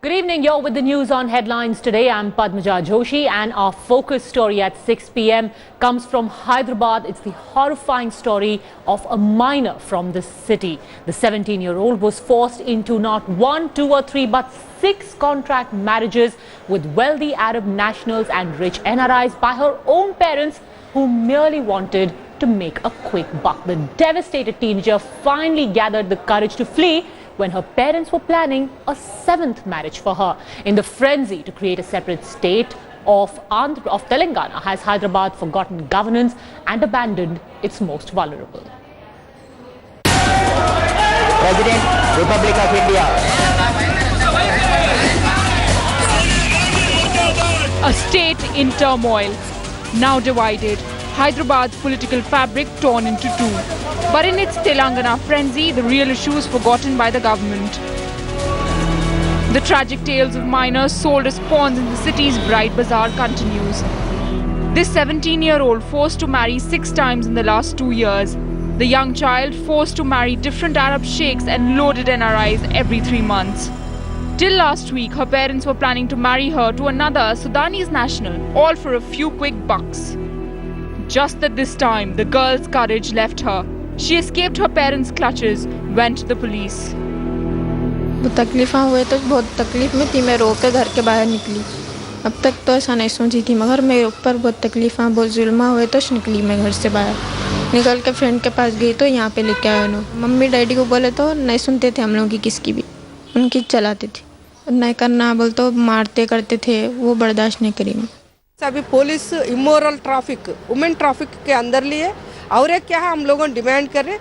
Good evening, you're with the news on headlines today. I'm Padmaja Joshi and our focus story at 6 p.m. comes from Hyderabad. It's the horrifying story of a minor from the city. The 17-year-old was forced into not 1, 2 or 3 but 6 contract marriages with wealthy Arab nationals and rich NRIs by her own parents who merely wanted to make a quick buck. The devastated teenager finally gathered the courage to flee when her parents were planning a 7th marriage for her. In the frenzy to create a separate state of Telangana, has Hyderabad forgotten governance and abandoned its most vulnerable? President, Republic of India. A state in turmoil, now divided. Hyderabad's political fabric torn into two. But in its Telangana frenzy, the real issue is forgotten by the government. The tragic tales of minors sold as pawns in the city's bright bazaar continues. This 17-year-old forced to marry 6 times in the last 2 years. The young child forced to marry different Arab sheikhs and loaded NRIs every 3 months. Till last week, her parents were planning to marry her to another Sudanese national, all for a few quick bucks. Just at this time, the girl's courage left her. She escaped her parents' clutches, went to the police. तकलीफ़ हुए तो बहुत तकलीफ़ में थी। मैं रो के घर के बाहर निकली। अब तक तो ऐसा नहीं सोची थी, मगर मेरे ऊपर बहुत तकलीफ़ बहुत जुल्म हुए तो निकली मैं घर से बाहर। निकल के फ्रेंड के पास गई तो यहाँ पे लेके आए उन्होंने। मम्मी डैडी को बोले तो नहीं सुनते थे हम लोगों की किसकी भी, उनकी चलाते थे। नहीं करना बोल तो मारते करते थे, वो बर्दाश्त नहीं करी मैं। अभी police immoral traffic, women traffic के अंदर लिए और एक क्या है हम लोगों डिमांड कर रहे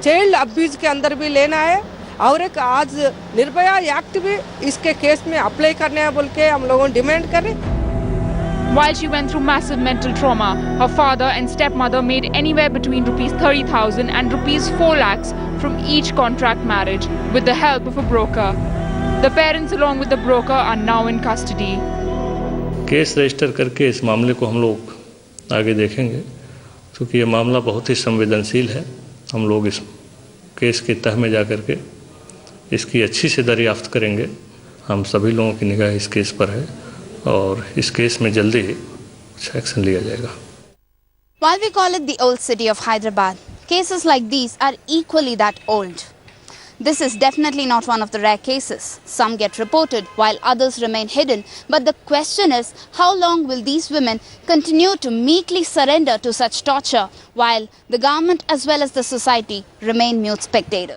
चाइल्ड अब्यूज के अंदर भी लेना है और एक आज निर्भया एक्ट भी इसके केस में अप्लाई करने है बोल के हम लोगों डिमांड कर रहे। While she went through massive mental trauma, her father and stepmother made anywhere between rupees 30,000 and rupees 4 lakhs from each contract marriage with the help of a broker. The parents along with the broker are now in custody. Case register करके इस मामले को हम लोग आगे देखेंगे, क्योंकि ये मामला बहुत ही संवेदनशील है। हम लोग इस केस के तह में जा कर के इसकी अच्छी से दरियाफ्त करेंगे। हम सभी लोगों की निगाह इस केस पर है और इस केस में जल्दी ही कुछ एक्शन लिया जाएगा। While we call it the old city of Hyderabad, cases like these are equally that old. This is definitely not one of the rare cases. Some get reported while others remain hidden. But the question is, how long will these women continue to meekly surrender to such torture while the government as well as the society remain mute spectators?